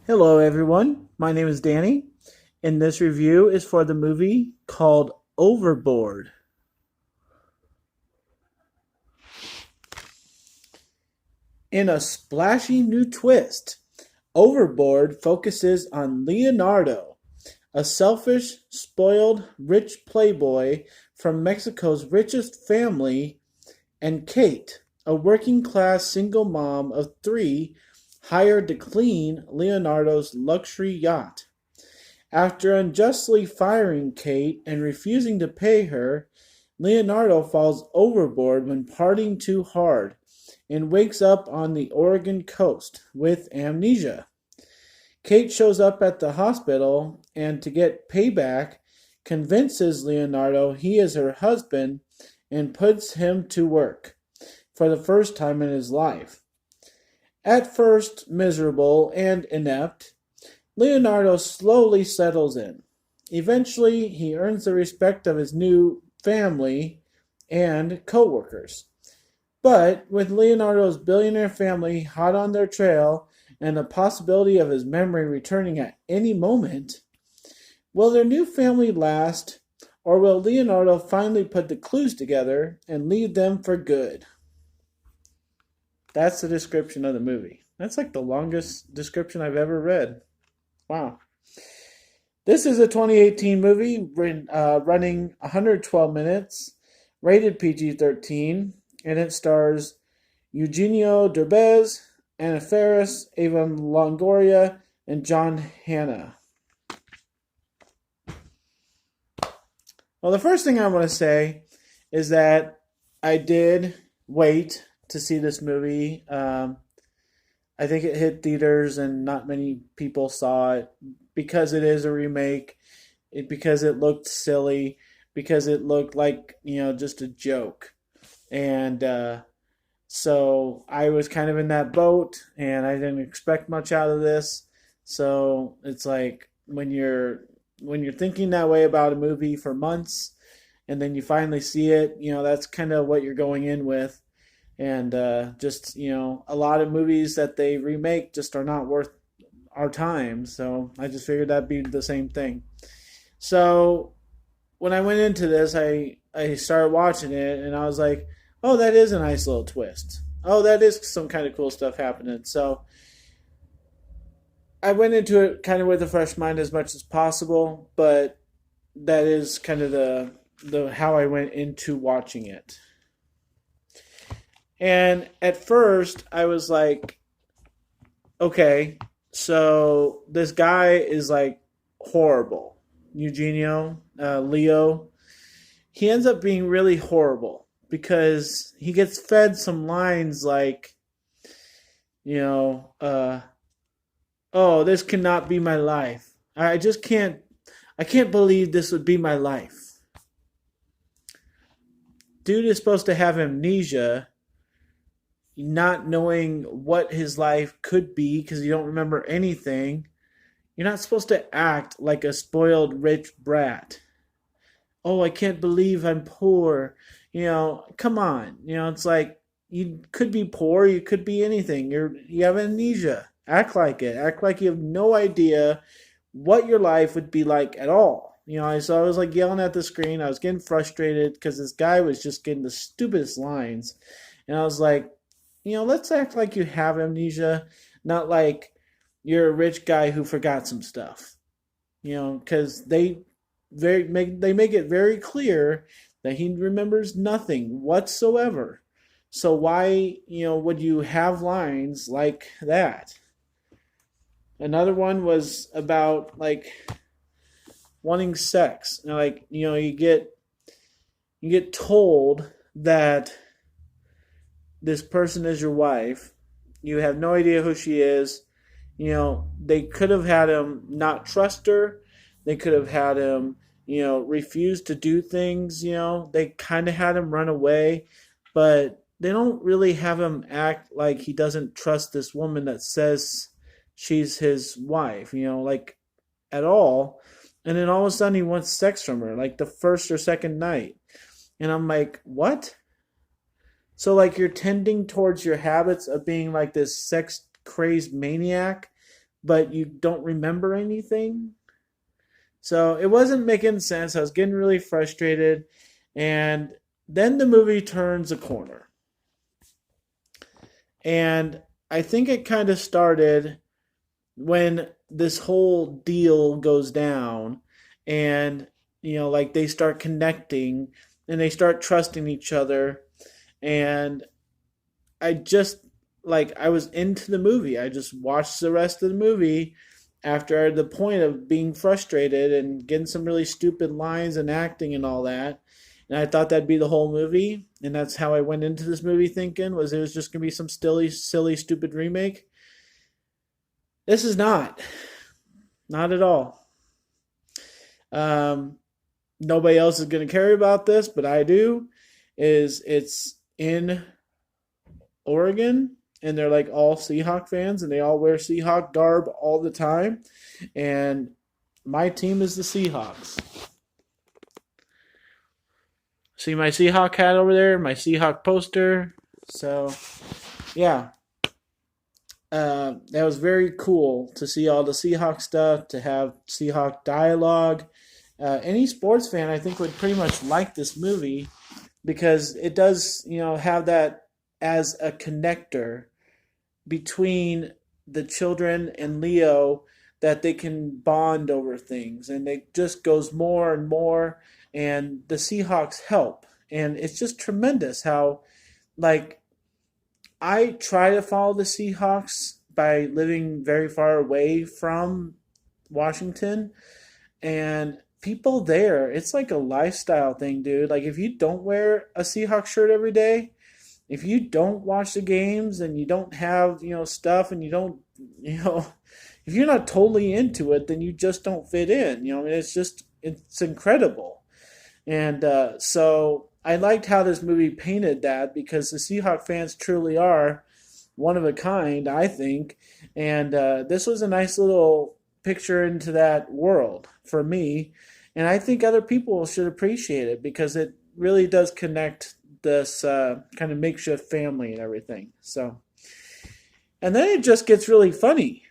Hello, everyone. My name is Danny, and this review is for the movie called Overboard. In a splashy new twist, Overboard focuses on Leonardo, a selfish, spoiled, rich playboy from Mexico's richest family, and Kate, a working class single mom of three, hired to clean Leonardo's luxury yacht. After unjustly firing Kate and refusing to pay her, Leonardo falls overboard when partying too hard and wakes up on the Oregon coast with amnesia. Kate shows up at the hospital and, to get payback, convinces Leonardo he is her husband and puts him to work for the first time in his life. At first miserable and inept, Leonardo slowly settles in. Eventually, he earns the respect of his new family and co-workers. But with Leonardo's billionaire family hot on their trail and the possibility of his memory returning at any moment, will their new family last, or will Leonardo finally put the clues together and leave them for good? That's the description of the movie. That's like the longest description I've ever read. Wow. This is a 2018 movie running 112 minutes, rated PG-13, and it stars Eugenio Derbez, Anna Faris, Ava Longoria, and John Hannah. Well, the first thing I want to say is that I did wait to see this movie. I think it hit theaters and not many people saw it because it is a remake, because it looked silly, because it looked like, just a joke. And so I was kind of in that boat and I didn't expect much out of this. So it's like when you're thinking that way about a movie for months and then you finally see it, that's kind of what you're going in with. And just, a lot of movies that they remake just are not worth our time. So I just figured that'd be the same thing. So when I went into this, I started watching it and I was like, oh, that is a nice little twist. Oh, that is some kind of cool stuff happening. So I went into it kind of with a fresh mind as much as possible, but that is kind of the how I went into watching it. And at first, I was like, okay, so this guy is like horrible. Eugenio, Leo, he ends up being really horrible because he gets fed some lines like, oh, this cannot be my life. I can't believe this would be my life. Dude is supposed to have amnesia, not knowing what his life could be because you don't remember anything. You're not supposed to act like a spoiled rich brat. Oh, I can't believe I'm poor. Come on. It's like you could be poor, you could be anything. You have amnesia. Act like it. Act like you have no idea what your life would be like at all. So I was like yelling at the screen. I was getting frustrated because this guy was just getting the stupidest lines. And I was like, let's act like you have amnesia, not like you're a rich guy who forgot some stuff. Because they make it very clear that he remembers nothing whatsoever. So why, would you have lines like that? Another one was about like wanting sex. You get told that this person is your wife. You have no idea who she is. They could have had him not trust her. They could have had him, refuse to do things. They kind of had him run away, but they don't really have him act like he doesn't trust this woman that says she's his wife, like at all. And then all of a sudden he wants sex from her, like the first or second night. And I'm like, what? So like you're tending towards your habits of being like this sex crazed maniac, but you don't remember anything. So it wasn't making sense. I was getting really frustrated. And then the movie turns a corner. And I think it kind of started when this whole deal goes down and, like they start connecting and they start trusting each other. And I just, like, I was into the movie. I just watched the rest of the movie after the point of being frustrated and getting some really stupid lines and acting and all that. And I thought that'd be the whole movie, and that's how I went into this movie thinking was it was just gonna be some silly, stupid remake. This is not at all. Um, Nobody else is gonna care about this, but I do. Is it's in Oregon, and they're like all Seahawk fans, and they all wear Seahawk garb all the time. And my team is the Seahawks. See my Seahawk hat over there, my Seahawk poster. So, yeah, that was very cool to see all the Seahawk stuff, to have Seahawk dialogue. Any sports fan, I think, would pretty much like this movie because it does, have that as a connector between the children and Leo, that they can bond over things, and it just goes more and more, and the Seahawks help. And it's just tremendous how, like, I try to follow the Seahawks by living very far away from Washington, and people there, it's like a lifestyle thing, dude. Like, if you don't wear a Seahawks shirt every day, if you don't watch the games and you don't have, stuff, and you don't, if you're not totally into it, then you just don't fit in. It's incredible. And so I liked how this movie painted that, because the Seahawk fans truly are one of a kind, I think. And this was a nice little picture into that world for me. And I think other people should appreciate it because it really does connect this kind of makeshift family and everything. So, and then it just gets really funny,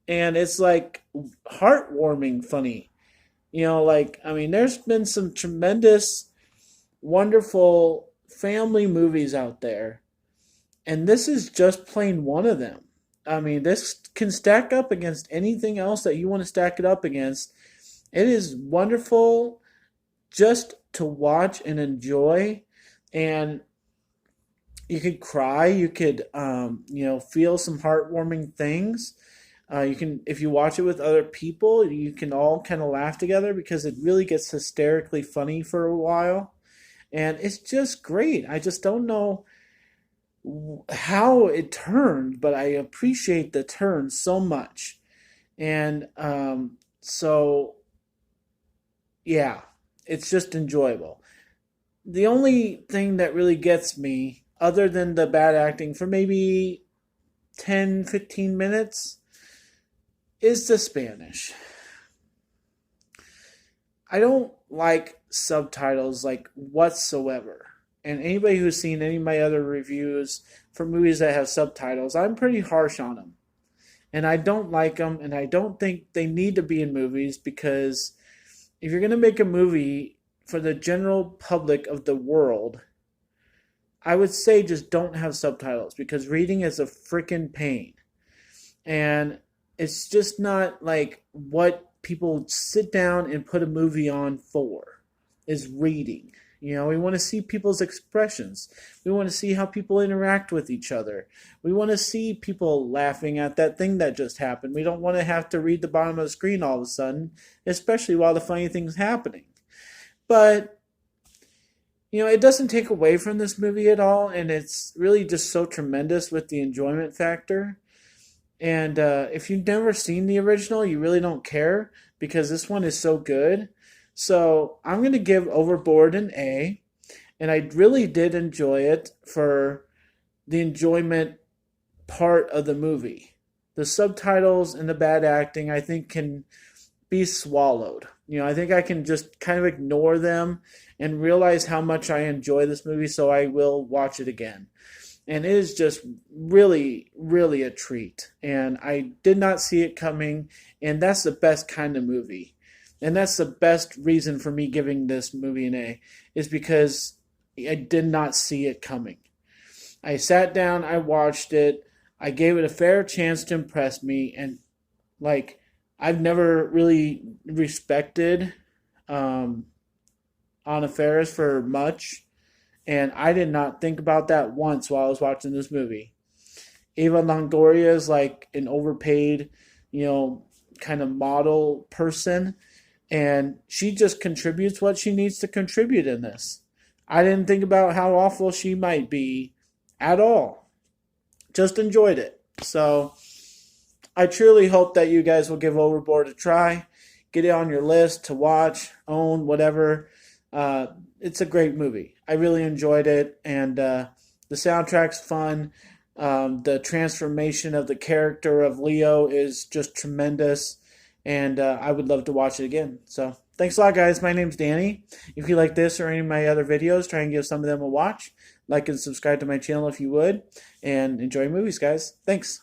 and it's like heartwarming funny. There's been some tremendous, wonderful family movies out there, and this is just plain one of them. This can stack up against anything else that you want to stack it up against. It is wonderful just to watch and enjoy. And you could cry, you could feel some heartwarming things. You can, if you watch it with other people, you can all kind of laugh together because it really gets hysterically funny for a while, and it's just great. I just don't know how it turned, but I appreciate the turn so much. And so yeah, it's just enjoyable. The only thing that really gets me, other than the bad acting for maybe 10-15 minutes, is the Spanish. I don't like subtitles, like, whatsoever. And anybody who's seen any of my other reviews for movies that have subtitles, I'm pretty harsh on them. And I don't like them, and I don't think they need to be in movies, because if you're going to make a movie for the general public of the world, I would say just don't have subtitles, because reading is a freaking pain. And it's just not like what people sit down and put a movie on for, is reading. We want to see people's expressions. We want to see how people interact with each other. We want to see people laughing at that thing that just happened. We don't want to have to read the bottom of the screen all of a sudden, especially while the funny thing's happening. But, it doesn't take away from this movie at all, and it's really just so tremendous with the enjoyment factor. And if you've never seen the original, you really don't care, because this one is so good. So I'm going to give Overboard an A, and I really did enjoy it for the enjoyment part of the movie. The subtitles and the bad acting, I think, can be swallowed. I think I can just kind of ignore them and realize how much I enjoy this movie, so I will watch it again. and it is just really, really a treat. And I did not see it coming, and that's the best kind of movie. And that's the best reason for me giving this movie an A, is because I did not see it coming. I sat down, I watched it, I gave it a fair chance to impress me, and like I've never really respected um, Anna Faris for much, and I did not think about that once while I was watching this movie. Eva Longoria is like an overpaid, you know, kind of model person, and she just contributes what she needs to contribute in this. I didn't think about how awful she might be at all. Just enjoyed it. So I truly hope that you guys will give Overboard a try. Get it on your list to watch, own, whatever. It's a great movie. I really enjoyed it, and the soundtrack's fun. The transformation of the character of Leo is just tremendous, and I would love to watch it again. So thanks a lot, guys. My name's Danny. If you like this or any of my other videos, try and give some of them a watch. Like and subscribe to my channel if you would, and enjoy movies, guys. Thanks.